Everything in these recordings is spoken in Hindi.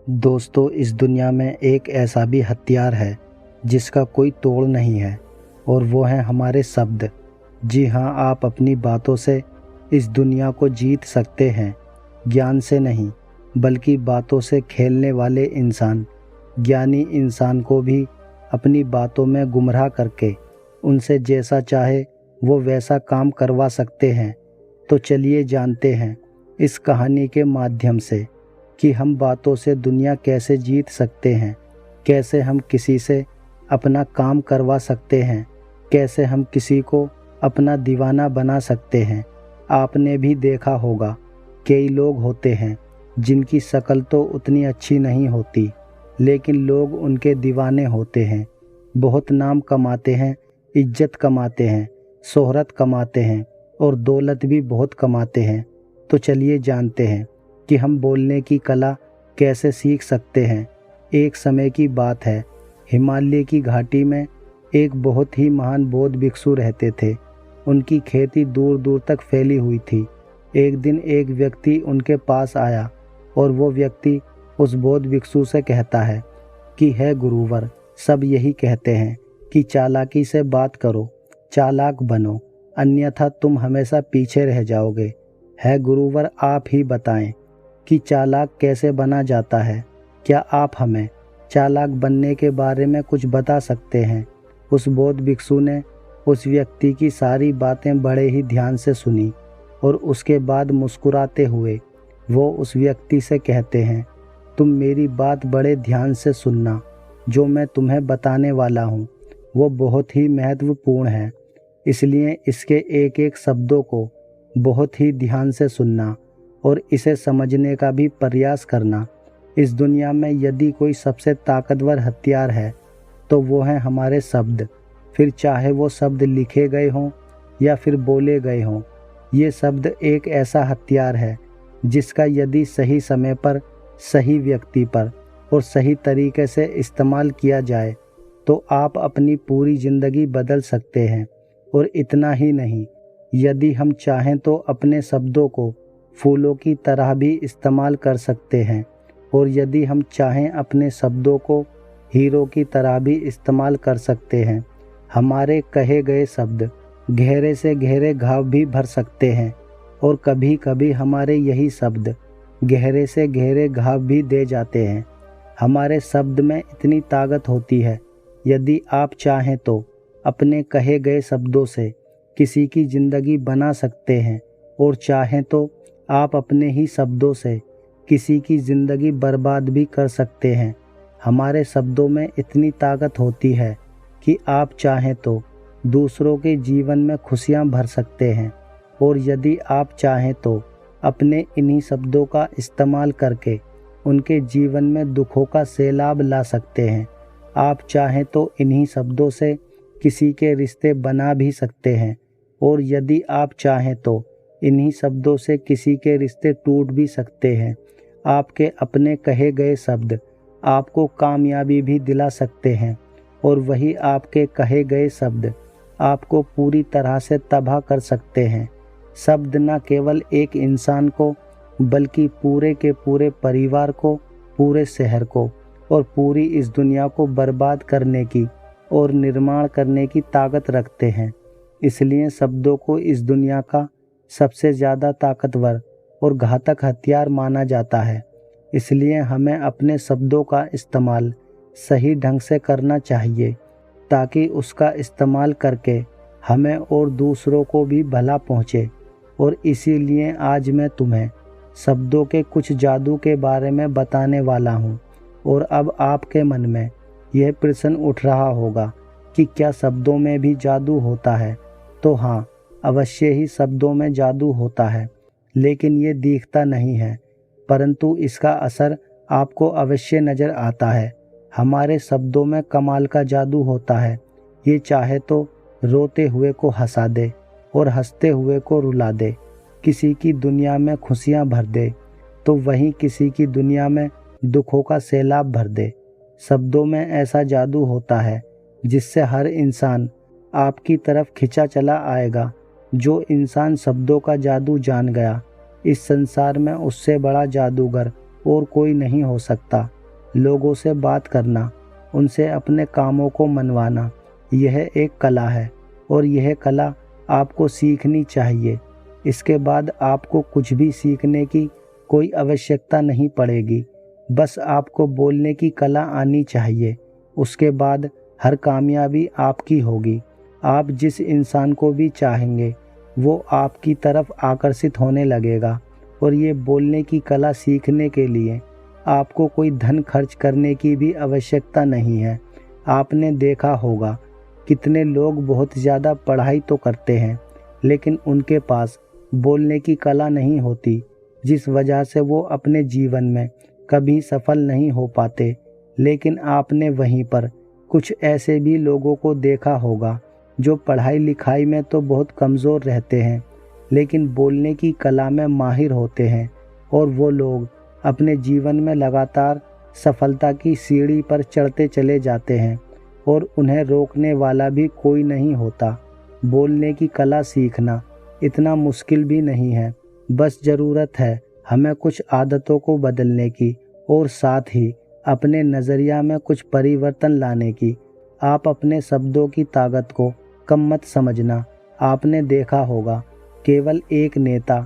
दोस्तों, इस दुनिया में एक ऐसा भी हथियार है जिसका कोई तोड़ नहीं है, और वो है हमारे शब्द। जी हाँ, आप अपनी बातों से इस दुनिया को जीत सकते हैं। ज्ञान से नहीं, बल्कि बातों से खेलने वाले इंसान, ज्ञानी इंसान को भी अपनी बातों में गुमराह करके उनसे जैसा चाहे वो वैसा काम करवा सकते हैं। तो चलिए जानते हैं इस कहानी के माध्यम से कि हम बातों से दुनिया कैसे जीत सकते हैं, कैसे हम किसी से अपना काम करवा सकते हैं, कैसे हम किसी को अपना दीवाना बना सकते हैं। आपने भी देखा होगा, कई लोग होते हैं जिनकी शक्ल तो उतनी अच्छी नहीं होती, लेकिन लोग उनके दीवाने होते हैं। बहुत नाम कमाते हैं, इज्जत कमाते हैं, शोहरत कमाते हैं और दौलत भी बहुत कमाते हैं। तो चलिए जानते हैं कि हम बोलने की कला कैसे सीख सकते हैं। एक समय की बात है, हिमालय की घाटी में एक बहुत ही महान बौद्ध भिक्षु रहते थे। उनकी खेती दूर दूर तक फैली हुई थी। एक दिन एक व्यक्ति उनके पास आया और वो व्यक्ति उस बौद्ध भिक्षु से कहता है कि है गुरुवर, सब यही कहते हैं कि चालाकी से बात करो, चालाक बनो, अन्यथा तुम हमेशा पीछे रह जाओगे। है गुरुवर, आप ही बताएं कि चालाक कैसे बना जाता है। क्या आप हमें चालाक बनने के बारे में कुछ बता सकते हैं? उस बौद्ध भिक्षु ने उस व्यक्ति की सारी बातें बड़े ही ध्यान से सुनी और उसके बाद मुस्कुराते हुए वो उस व्यक्ति से कहते हैं, तुम मेरी बात बड़े ध्यान से सुनना। जो मैं तुम्हें बताने वाला हूँ वो बहुत ही महत्वपूर्ण है, इसलिए इसके एक एक शब्दों को बहुत ही ध्यान से सुनना और इसे समझने का भी प्रयास करना। इस दुनिया में यदि कोई सबसे ताकतवर हथियार है तो वो है हमारे शब्द। फिर चाहे वो शब्द लिखे गए हों या फिर बोले गए हों, ये शब्द एक ऐसा हथियार है जिसका यदि सही समय पर, सही व्यक्ति पर और सही तरीके से इस्तेमाल किया जाए तो आप अपनी पूरी ज़िंदगी बदल सकते हैं। और इतना ही नहीं, यदि हम चाहें तो अपने शब्दों को फूलों की तरह भी इस्तेमाल कर सकते हैं, और यदि हम चाहें अपने शब्दों को हीरो की तरह भी इस्तेमाल कर सकते हैं। हमारे कहे गए शब्द गहरे से गहरे घाव भी भर सकते हैं, और कभी कभी हमारे यही शब्द गहरे से गहरे घाव भी दे जाते हैं। हमारे शब्द में इतनी ताकत होती है, यदि आप चाहें तो अपने कहे गए शब्दों से किसी की ज़िंदगी बना सकते हैं, और चाहें तो आप अपने ही शब्दों से किसी की ज़िंदगी बर्बाद भी कर सकते हैं। हमारे शब्दों में इतनी ताकत होती है कि आप चाहें तो दूसरों के जीवन में खुशियां भर सकते हैं, और यदि आप चाहें तो अपने इन्हीं शब्दों का इस्तेमाल करके उनके जीवन में दुखों का सैलाब ला सकते हैं। आप चाहें तो इन्हीं शब्दों से किसी के रिश्ते बना भी सकते हैं, और यदि आप चाहें तो इन्हीं शब्दों से किसी के रिश्ते टूट भी सकते हैं। आपके अपने कहे गए शब्द आपको कामयाबी भी दिला सकते हैं, और वही आपके कहे गए शब्द आपको पूरी तरह से तबाह कर सकते हैं। शब्द न केवल एक इंसान को, बल्कि पूरे के पूरे परिवार को, पूरे शहर को और पूरी इस दुनिया को बर्बाद करने की और निर्माण करने की ताकत रखते हैं। इसलिए शब्दों को इस दुनिया का सबसे ज़्यादा ताकतवर और घातक हथियार माना जाता है। इसलिए हमें अपने शब्दों का इस्तेमाल सही ढंग से करना चाहिए, ताकि उसका इस्तेमाल करके हमें और दूसरों को भी भला पहुँचे। और इसीलिए आज मैं तुम्हें शब्दों के कुछ जादू के बारे में बताने वाला हूँ। और अब आपके मन में यह प्रश्न उठ रहा होगा कि क्या शब्दों में भी जादू होता है? तो हाँ, अवश्य ही शब्दों में जादू होता है, लेकिन ये दिखता नहीं है, परंतु इसका असर आपको अवश्य नज़र आता है। हमारे शब्दों में कमाल का जादू होता है। ये चाहे तो रोते हुए को हंसा दे और हंसते हुए को रुला दे, किसी की दुनिया में खुशियाँ भर दे तो वहीं किसी की दुनिया में दुखों का सैलाब भर दे। शब्दों में ऐसा जादू होता है जिससे हर इंसान आपकी तरफ खिंचा चला आएगा। जो इंसान शब्दों का जादू जान गया, इस संसार में उससे बड़ा जादूगर और कोई नहीं हो सकता। लोगों से बात करना, उनसे अपने कामों को मनवाना, यह एक कला है और यह कला आपको सीखनी चाहिए। इसके बाद आपको कुछ भी सीखने की कोई आवश्यकता नहीं पड़ेगी। बस आपको बोलने की कला आनी चाहिए। उसके बाद हर कामयाबी आपकी होगी। आप जिस इंसान को भी चाहेंगे वो आपकी तरफ आकर्षित होने लगेगा। और ये बोलने की कला सीखने के लिए आपको कोई धन खर्च करने की भी आवश्यकता नहीं है। आपने देखा होगा कितने लोग बहुत ज़्यादा पढ़ाई तो करते हैं लेकिन उनके पास बोलने की कला नहीं होती, जिस वजह से वो अपने जीवन में कभी सफल नहीं हो पाते। लेकिन आपने वहीं पर कुछ ऐसे भी लोगों को देखा होगा जो पढ़ाई लिखाई में तो बहुत कमज़ोर रहते हैं लेकिन बोलने की कला में माहिर होते हैं और वो लोग अपने जीवन में लगातार सफलता की सीढ़ी पर चढ़ते चले जाते हैं और उन्हें रोकने वाला भी कोई नहीं होता। बोलने की कला सीखना इतना मुश्किल भी नहीं है, बस ज़रूरत है हमें कुछ आदतों को बदलने की और साथ ही अपने नज़रिया में कुछ परिवर्तन लाने की। आप अपने शब्दों की ताकत को कम मत समझना। आपने देखा होगा केवल एक नेता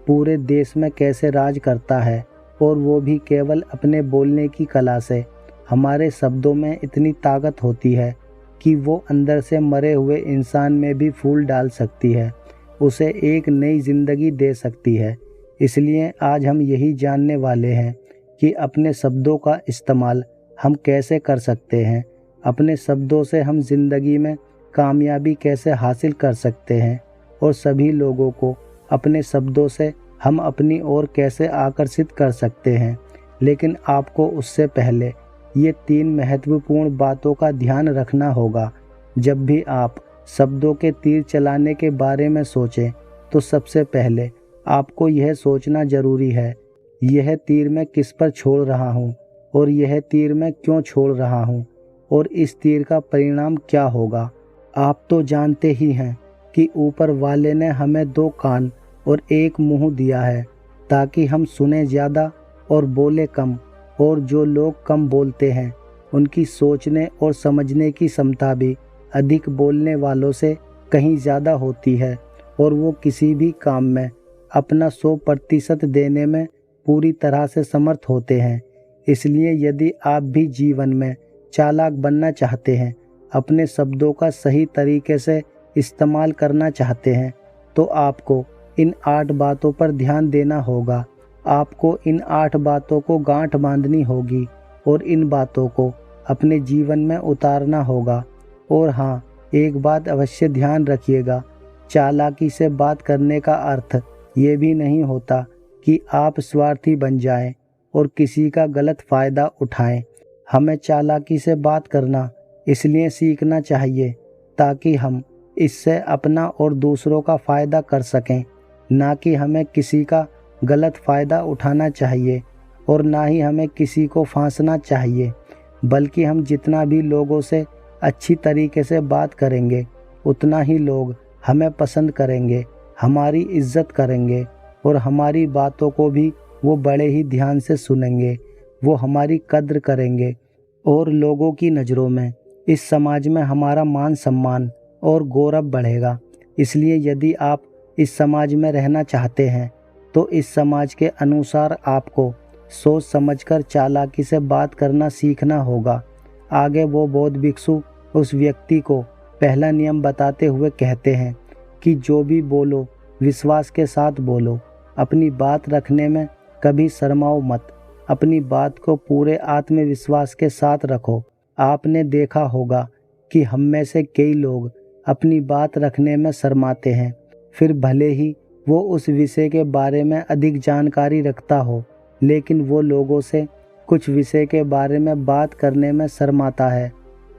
पूरे देश में कैसे राज करता है और वो भी केवल अपने बोलने की कला से। हमारे शब्दों में इतनी ताकत होती है कि वो अंदर से मरे हुए इंसान में भी फूल डाल सकती है, उसे एक नई ज़िंदगी दे सकती है। इसलिए आज हम यही जानने वाले हैं कि अपने शब्दों का इस्तेमाल हम कैसे कर सकते हैं, अपने शब्दों से हम ज़िंदगी में कामयाबी कैसे हासिल कर सकते हैं और सभी लोगों को अपने शब्दों से हम अपनी ओर कैसे आकर्षित कर सकते हैं। लेकिन आपको उससे पहले ये 3 महत्वपूर्ण बातों का ध्यान रखना होगा। जब भी आप शब्दों के तीर चलाने के बारे में सोचें तो सबसे पहले आपको यह सोचना ज़रूरी है, यह तीर मैं किस पर छोड़ रहा हूँ और यह तीर मैं क्यों छोड़ रहा हूँ और इस तीर का परिणाम क्या होगा। आप तो जानते ही हैं कि ऊपर वाले ने हमें 2 कान और 1 मुंह दिया है ताकि हम सुने ज़्यादा और बोले कम। और जो लोग कम बोलते हैं उनकी सोचने और समझने की क्षमता भी अधिक बोलने वालों से कहीं ज़्यादा होती है और वो किसी भी काम में अपना 100% देने में पूरी तरह से समर्थ होते हैं। इसलिए यदि आप भी जीवन में चालाक बनना चाहते हैं, अपने शब्दों का सही तरीके से इस्तेमाल करना चाहते हैं, तो आपको इन 8 बातों पर ध्यान देना होगा। आपको इन 8 बातों को गांठ बांधनी होगी और इन बातों को अपने जीवन में उतारना होगा। और हाँ, एक बात अवश्य ध्यान रखिएगा, चालाकी से बात करने का अर्थ ये भी नहीं होता कि आप स्वार्थी बन जाएं और किसी का गलत फ़ायदा उठाएं। हमें चालाकी से बात करना इसलिए सीखना चाहिए ताकि हम इससे अपना और दूसरों का फ़ायदा कर सकें, ना कि हमें किसी का गलत फ़ायदा उठाना चाहिए और ना ही हमें किसी को फांसना चाहिए। बल्कि हम जितना भी लोगों से अच्छी तरीके से बात करेंगे उतना ही लोग हमें पसंद करेंगे, हमारी इज्जत करेंगे और हमारी बातों को भी वो बड़े ही ध्यान से सुनेंगे, वो हमारी कद्र करेंगे और लोगों की नज़रों में इस समाज में हमारा मान सम्मान और गौरव बढ़ेगा। इसलिए यदि आप इस समाज में रहना चाहते हैं तो इस समाज के अनुसार आपको सोच समझकर चालाकी से बात करना सीखना होगा। आगे वो बौद्ध भिक्षु उस व्यक्ति को पहला नियम बताते हुए कहते हैं कि जो भी बोलो विश्वास के साथ बोलो, अपनी बात रखने में कभी शर्माओ मत, अपनी बात को पूरे आत्मविश्वास के साथ रखो। आपने देखा होगा कि हम में से कई लोग अपनी बात रखने में शर्माते हैं, फिर भले ही वो उस विषय के बारे में अधिक जानकारी रखता हो, लेकिन वो लोगों से कुछ विषय के बारे में बात करने में शर्माता है,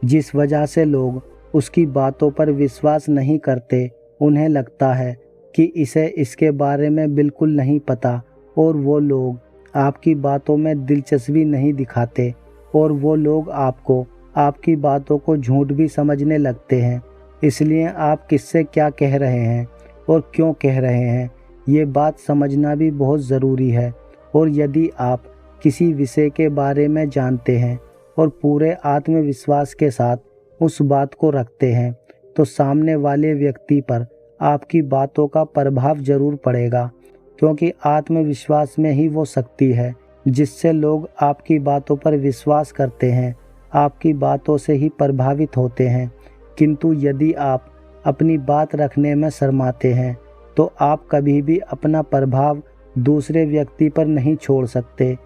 जिस वजह से लोग उसकी बातों पर विश्वास नहीं करते। उन्हें लगता है कि इसे इसके बारे में बिल्कुल नहीं पता और वो लोग आपकी बातों में दिलचस्पी नहीं दिखाते और वो लोग आपको आपकी बातों को झूठ भी समझने लगते हैं। इसलिए आप किससे क्या कह रहे हैं और क्यों कह रहे हैं, ये बात समझना भी बहुत ज़रूरी है। और यदि आप किसी विषय के बारे में जानते हैं और पूरे आत्मविश्वास के साथ उस बात को रखते हैं, तो सामने वाले व्यक्ति पर आपकी बातों का प्रभाव जरूर पड़ेगा, क्योंकि आत्मविश्वास में ही वो शक्ति है जिससे लोग आपकी बातों पर विश्वास करते हैं, आपकी बातों से ही प्रभावित होते हैं। किंतु यदि आप अपनी बात रखने में शर्माते हैं तो आप कभी भी अपना प्रभाव दूसरे व्यक्ति पर नहीं छोड़ सकते।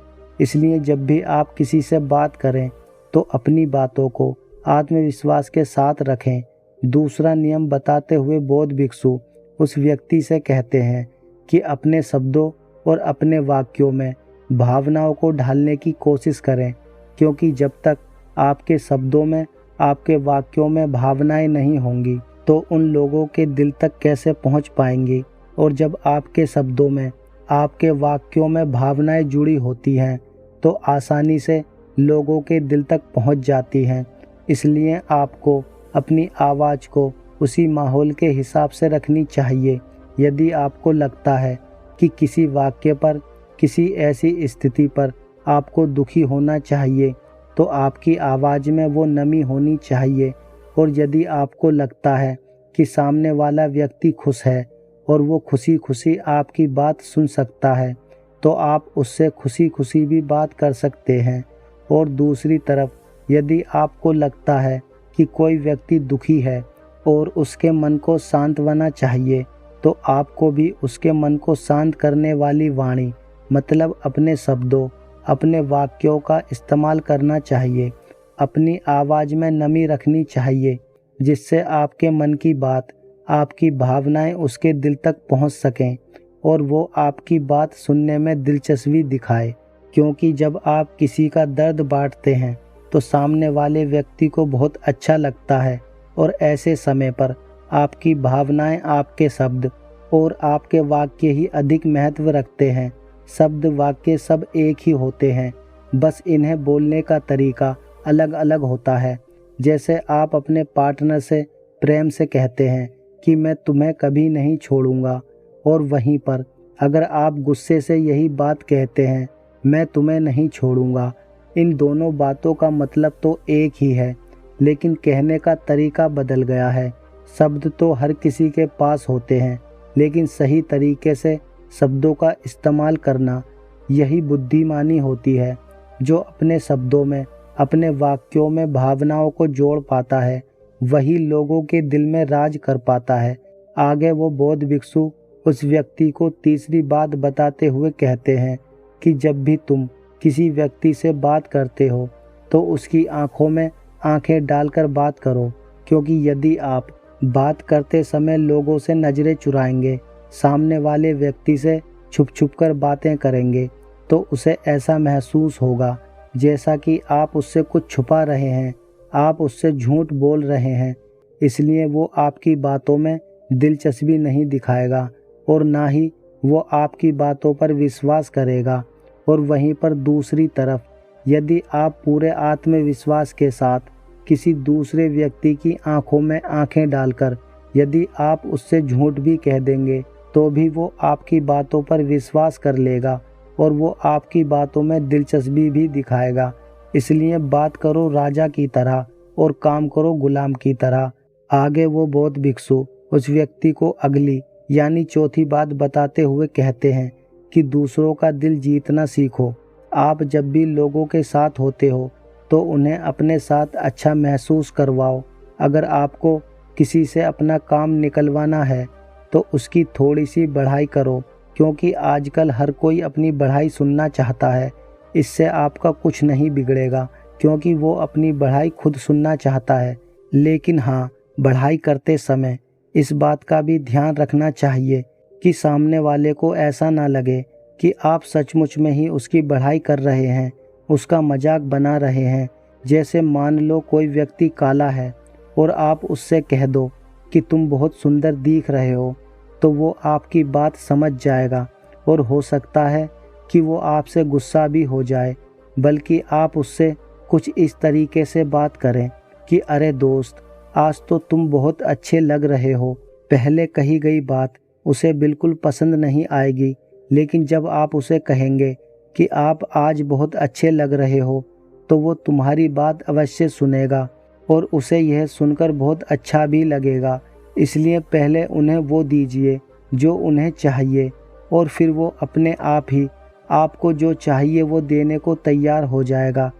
इसलिए जब भी आप किसी से बात करें तो अपनी बातों को आत्मविश्वास के साथ रखें। दूसरा नियम बताते हुए बौद्ध भिक्षु उस व्यक्ति से कहते हैं कि अपने शब्दों और अपने वाक्यों में भावनाओं को ढालने की कोशिश करें, क्योंकि जब तक आपके शब्दों में, आपके वाक्यों में भावनाएं नहीं होंगी तो उन लोगों के दिल तक कैसे पहुंच पाएंगी। और जब आपके शब्दों में, आपके वाक्यों में भावनाएं जुड़ी होती हैं तो आसानी से लोगों के दिल तक पहुंच जाती हैं। इसलिए आपको अपनी आवाज़ को उसी माहौल के हिसाब से रखनी चाहिए। यदि आपको लगता है कि किसी वाक्य पर, किसी ऐसी स्थिति पर आपको दुखी होना चाहिए तो आपकी आवाज़ में वो नमी होनी चाहिए। और यदि आपको लगता है कि सामने वाला व्यक्ति खुश है और वो खुशी खुशी आपकी बात सुन सकता है तो आप उससे खुशी खुशी भी बात कर सकते हैं। और दूसरी तरफ यदि आपको लगता है कि कोई व्यक्ति दुखी है और उसके मन को सांत्वना चाहिए तो आपको भी उसके मन को शांत करने वाली वाणी, मतलब अपने शब्दों, अपने वाक्यों का इस्तेमाल करना चाहिए। अपनी आवाज़ में नमी रखनी चाहिए जिससे आपके मन की बात, आपकी भावनाएं उसके दिल तक पहुंच सकें और वो आपकी बात सुनने में दिलचस्पी दिखाए। क्योंकि जब आप किसी का दर्द बांटते हैं तो सामने वाले व्यक्ति को बहुत अच्छा लगता है और ऐसे समय पर आपकी भावनाएं, आपके शब्द और आपके वाक्य ही अधिक महत्व रखते हैं। शब्द, वाक्य सब एक ही होते हैं, बस इन्हें बोलने का तरीका अलग अलग होता है। जैसे आप अपने पार्टनर से प्रेम से कहते हैं कि मैं तुम्हें कभी नहीं छोड़ूंगा, और वहीं पर अगर आप गुस्से से यही बात कहते हैं, मैं तुम्हें नहीं छोड़ूंगा, इन दोनों बातों का मतलब तो एक ही है, लेकिन कहने का तरीका बदल गया है। शब्द तो हर किसी के पास होते हैं, लेकिन सही तरीके से शब्दों का इस्तेमाल करना, यही बुद्धिमानी होती है। जो अपने शब्दों में, अपने वाक्यों में भावनाओं को जोड़ पाता है वही लोगों के दिल में राज कर पाता है। आगे वो बौद्ध भिक्षु उस व्यक्ति को तीसरी बात बताते हुए कहते हैं कि जब भी तुम किसी व्यक्ति से बात करते हो तो उसकी आंखों में आंखें डालकर बात करो, क्योंकि यदि आप बात करते समय लोगों से नजरें चुराएंगे, सामने वाले व्यक्ति से छुप छुप कर बातें करेंगे तो उसे ऐसा महसूस होगा जैसा कि आप उससे कुछ छुपा रहे हैं, आप उससे झूठ बोल रहे हैं। इसलिए वो आपकी बातों में दिलचस्पी नहीं दिखाएगा और ना ही वो आपकी बातों पर विश्वास करेगा। और वहीं पर दूसरी तरफ यदि आप पूरे आत्मविश्वास के साथ किसी दूसरे व्यक्ति की आंखों में आंखें डालकर यदि आप उससे झूठ भी कह देंगे तो भी वो आपकी बातों पर विश्वास कर लेगा और वो आपकी बातों में दिलचस्पी भी दिखाएगा। इसलिए बात करो राजा की तरह और काम करो गुलाम की तरह। आगे वो बौद्ध भिक्षु उस व्यक्ति को अगली यानी चौथी बात बताते हुए कहते हैं कि दूसरों का दिल जीतना सीखो। आप जब भी लोगों के साथ होते हो तो उन्हें अपने साथ अच्छा महसूस करवाओ। अगर आपको किसी से अपना काम निकलवाना है तो उसकी थोड़ी सी बढ़ाई करो, क्योंकि आजकल हर कोई अपनी बढ़ाई सुनना चाहता है। इससे आपका कुछ नहीं बिगड़ेगा, क्योंकि वो अपनी बढ़ाई खुद सुनना चाहता है। लेकिन हाँ, बढ़ाई करते समय इस बात का भी ध्यान रखना चाहिए कि सामने वाले को ऐसा ना लगे कि आप सचमुच में ही उसकी बढ़ाई कर रहे हैं, उसका मजाक बना रहे हैं। जैसे मान लो कोई व्यक्ति काला है और आप उससे कह दो कि तुम बहुत सुंदर दिख रहे हो, तो वो आपकी बात समझ जाएगा और हो सकता है कि वो आपसे गुस्सा भी हो जाए। बल्कि आप उससे कुछ इस तरीके से बात करें कि अरे दोस्त, आज तो तुम बहुत अच्छे लग रहे हो। पहले कही गई बात उसे बिल्कुल पसंद नहीं आएगी, लेकिन जब आप उसे कहेंगे कि आप आज बहुत अच्छे लग रहे हो, तो वो तुम्हारी बात अवश्य सुनेगा और उसे यह सुनकर बहुत अच्छा भी लगेगा। इसलिए पहले उन्हें वो दीजिए जो उन्हें चाहिए और फिर वो अपने आप ही आपको जो चाहिए वो देने को तैयार हो जाएगा।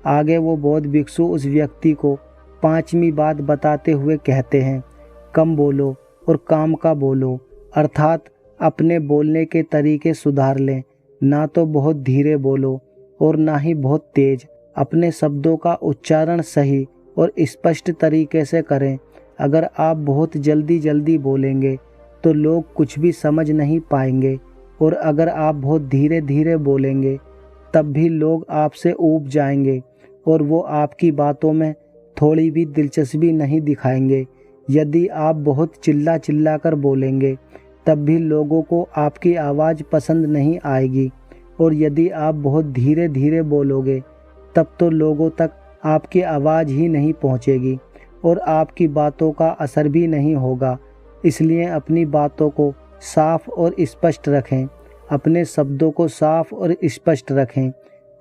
आगे वो बौद्ध भिक्षु उस व्यक्ति को 5वीं बात बताते हुए कहते हैं, कम बोलो और काम का बोलो, अर्थात अपने बोलने के तरीके सुधार लें। ना तो बहुत धीरे बोलो और ना ही बहुत तेज। अपने शब्दों का उच्चारण सही और स्पष्ट तरीके से करें। अगर आप बहुत जल्दी जल्दी बोलेंगे तो लोग कुछ भी समझ नहीं पाएंगे, और अगर आप बहुत धीरे धीरे बोलेंगे तब भी लोग आपसे ऊब जाएंगे और वो आपकी बातों में थोड़ी भी दिलचस्पी नहीं दिखाएंगे। यदि आप बहुत चिल्ला चिल्ला कर बोलेंगे तब भी लोगों को आपकी आवाज़ पसंद नहीं आएगी, और यदि आप बहुत धीरे धीरे बोलोगे तब तो लोगों तक आपकी आवाज़ ही नहीं पहुंचेगी और आपकी बातों का असर भी नहीं होगा। इसलिए अपनी बातों को साफ और स्पष्ट रखें। अपने शब्दों को साफ और स्पष्ट रखें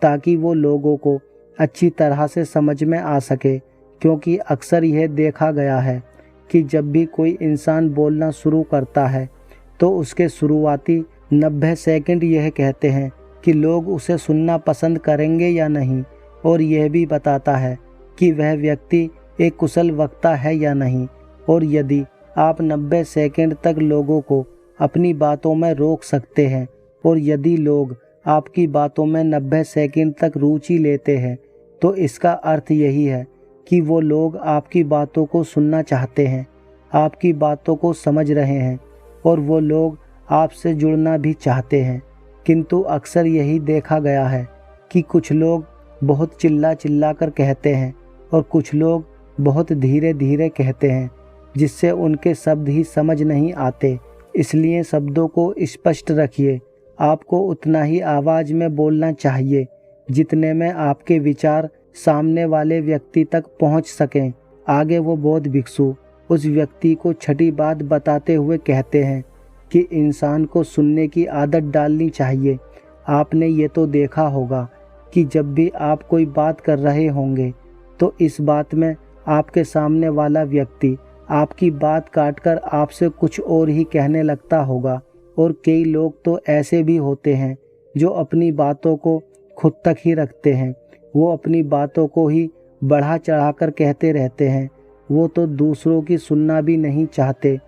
ताकि वो लोगों को अच्छी तरह से समझ में आ सके, क्योंकि अक्सर यह देखा गया है कि जब भी कोई इंसान बोलना शुरू करता है तो उसके शुरुआती 90 सेकंड यह कहते हैं कि लोग उसे सुनना पसंद करेंगे या नहीं, और यह भी बताता है कि वह व्यक्ति एक कुशल वक्ता है या नहीं। और यदि आप 90 सेकंड तक लोगों को अपनी बातों में रोक सकते हैं और यदि लोग आपकी बातों में 90 सेकंड तक रुचि लेते हैं तो इसका अर्थ यही है कि वो लोग आपकी बातों को सुनना चाहते हैं, आपकी बातों को समझ रहे हैं और वो लोग आपसे जुड़ना भी चाहते हैं। किंतु अक्सर यही देखा गया है कि कुछ लोग बहुत चिल्ला चिल्ला कर कहते हैं और कुछ लोग बहुत धीरे धीरे कहते हैं, जिससे उनके शब्द ही समझ नहीं आते। इसलिए शब्दों को स्पष्ट रखिए। आपको उतना ही आवाज़ में बोलना चाहिए जितने में आपके विचार सामने वाले व्यक्ति तक पहुंच सकें। आगे वो बौद्ध भिक्षु उस व्यक्ति को छठी बात बताते हुए कहते हैं कि इंसान को सुनने की आदत डालनी चाहिए। आपने ये तो देखा होगा कि जब भी आप कोई बात कर रहे होंगे तो इस बात में आपके सामने वाला व्यक्ति आपकी बात काटकर आपसे कुछ और ही कहने लगता होगा, और कई लोग तो ऐसे भी होते हैं जो अपनी बातों को खुद तक ही रखते हैं। वो अपनी बातों को ही बढ़ा चढ़ाकर कहते रहते हैं। वो तो दूसरों की सुनना भी नहीं चाहते,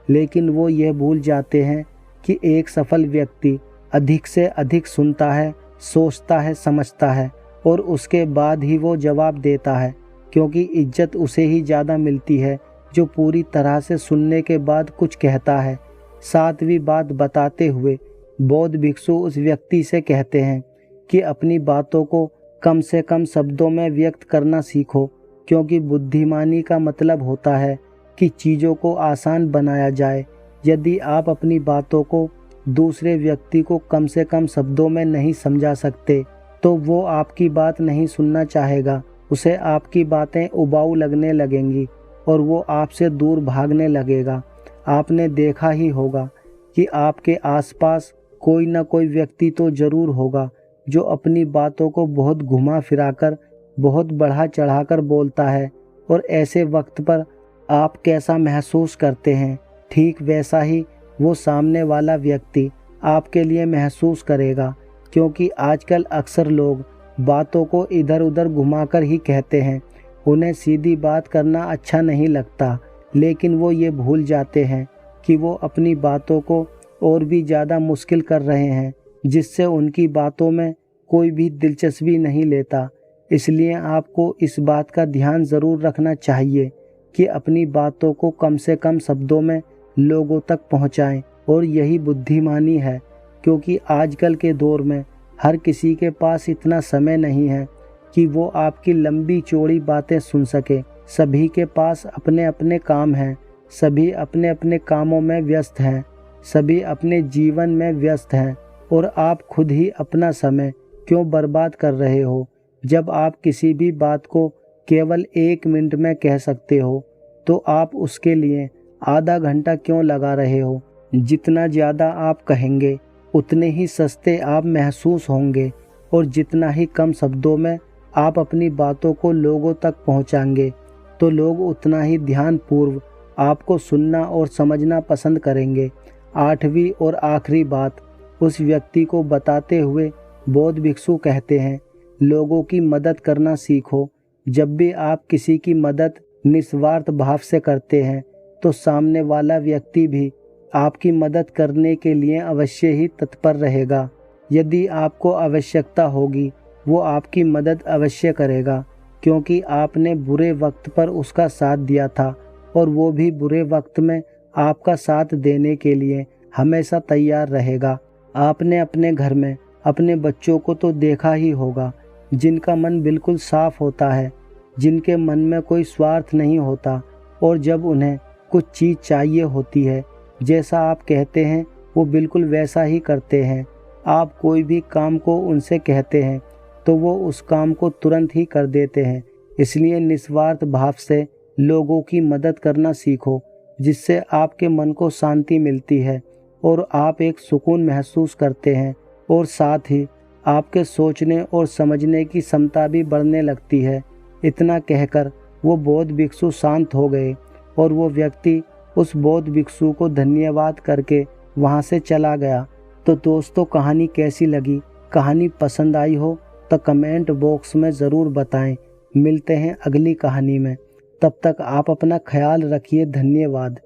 लेकिन वो ये भूल जाते हैं कि एक सफल व्यक्ति अधिक से अधिक सुनता है, सोचता है, समझता है और उसके बाद ही वो जवाब देता है, क्योंकि इज्जत उसे ही ज़्यादा मिलती है जो पूरी तरह से सुनने के बाद कुछ कहता है। 7वीं बात बताते हुए बौद्ध भिक्षु उस व्यक्ति से कहते हैं कि अपनी बातों को कम से कम शब्दों में व्यक्त करना सीखो, क्योंकि बुद्धिमानी का मतलब होता है कि चीज़ों को आसान बनाया जाए। यदि आप अपनी बातों को दूसरे व्यक्ति को कम से कम शब्दों में नहीं समझा सकते तो वो आपकी बात नहीं सुनना चाहेगा। उसे आपकी बातें उबाऊ लगने लगेंगी और वो आपसे दूर भागने लगेगा। आपने देखा ही होगा कि आपके आसपास कोई ना कोई व्यक्ति तो ज़रूर होगा जो अपनी बातों को बहुत घुमा फिराकर, बहुत बढ़ा चढ़ाकर बोलता है, और ऐसे वक्त पर आप कैसा महसूस करते हैं ठीक वैसा ही वो सामने वाला व्यक्ति आपके लिए महसूस करेगा। क्योंकि आजकल अक्सर लोग बातों को इधर उधर घुमाकर ही कहते हैं। उन्हें सीधी बात करना अच्छा नहीं लगता, लेकिन वो ये भूल जाते हैं कि वो अपनी बातों को और भी ज़्यादा मुश्किल कर रहे हैं, जिससे उनकी बातों में कोई भी दिलचस्पी नहीं लेता। इसलिए आपको इस बात का ध्यान ज़रूर रखना चाहिए कि अपनी बातों को कम से कम शब्दों में लोगों तक पहुंचाएं, और यही बुद्धिमानी है। क्योंकि आजकल के दौर में हर किसी के पास इतना समय नहीं है कि वो आपकी लंबी चौड़ी बातें सुन सके। सभी के पास अपने अपने काम हैं, सभी अपने अपने कामों में व्यस्त हैं, सभी अपने जीवन में व्यस्त हैं, और आप खुद ही अपना समय क्यों बर्बाद कर रहे हो जब आप किसी भी बात को केवल 1 मिनट में कह सकते हो, तो आप उसके लिए आधा घंटा क्यों लगा रहे हो। जितना ज़्यादा आप कहेंगे उतने ही सस्ते आप महसूस होंगे, और जितना ही कम शब्दों में आप अपनी बातों को लोगों तक पहुंचाएंगे तो लोग उतना ही ध्यानपूर्वक आपको सुनना और समझना पसंद करेंगे। 8वीं और आखिरी बात उस व्यक्ति को बताते हुए बौद्ध भिक्षु कहते हैं, लोगों की मदद करना सीखो। जब भी आप किसी की मदद निस्वार्थ भाव से करते हैं तो सामने वाला व्यक्ति भी आपकी मदद करने के लिए अवश्य ही तत्पर रहेगा। यदि आपको आवश्यकता होगी वो आपकी मदद अवश्य करेगा, क्योंकि आपने बुरे वक्त पर उसका साथ दिया था और वो भी बुरे वक्त में आपका साथ देने के लिए हमेशा तैयार रहेगा। आपने अपने घर में अपने बच्चों को तो देखा ही होगा, जिनका मन बिल्कुल साफ होता है, जिनके मन में कोई स्वार्थ नहीं होता, और जब उन्हें कुछ चीज़ चाहिए होती है, जैसा आप कहते हैं वो बिल्कुल वैसा ही करते हैं। आप कोई भी काम को उनसे कहते हैं तो वो उस काम को तुरंत ही कर देते हैं। इसलिए निस्वार्थ भाव से लोगों की मदद करना सीखो, जिससे आपके मन को शांति मिलती है और आप एक सुकून महसूस करते हैं, और साथ ही आपके सोचने और समझने की क्षमता भी बढ़ने लगती है। इतना कहकर वो बौद्ध भिक्षु शांत हो गए और वो व्यक्ति उस बौद्ध भिक्षु को धन्यवाद करके वहाँ से चला गया। तो दोस्तों, कहानी कैसी लगी? कहानी पसंद आई हो तो कमेंट बॉक्स में ज़रूर बताएं। मिलते हैं अगली कहानी में, तब तक आप अपना ख्याल रखिए। धन्यवाद।